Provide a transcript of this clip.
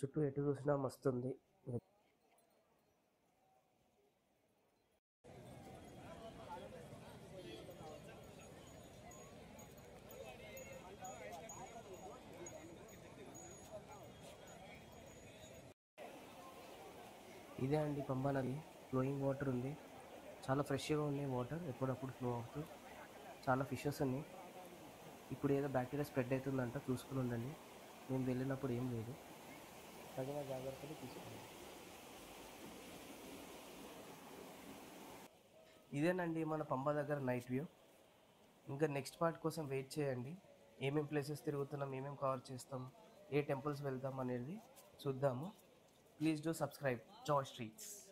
చుట్టూ ఎటు చూసినా మస్తుంది. ఇదే అండి పంబా నది. ఫ్లోయింగ్ వాటర్ ఉంది. చాలా ఫ్రెష్గా ఉన్నాయి వాటర్, ఎప్పుడప్పుడు ఫ్లో అవుతూ. చాలా ఫిషెస్ ఉన్నాయి. ఇప్పుడు ఏదో బ్యాక్టీరియా స్ప్రెడ్ అవుతుందంట, చూసుకుని ఉండండి. మేము వెళ్ళినప్పుడు ఏం లేదు. తగిన జాగ్రత్తలు తీసుకోండి. ఇదేనండి మన పంబా దగ్గర నైట్ వ్యూ. ఇంకా నెక్స్ట్ పార్ట్ కోసం వెయిట్ చేయండి. ఏమేం ప్లేసెస్ తిరుగుతున్నాం, ఏమేం కవర్ చేస్తాం, ఏ టెంపుల్స్ వెళ్తాం అనేది చూద్దాము. Please do subscribe Joy streets.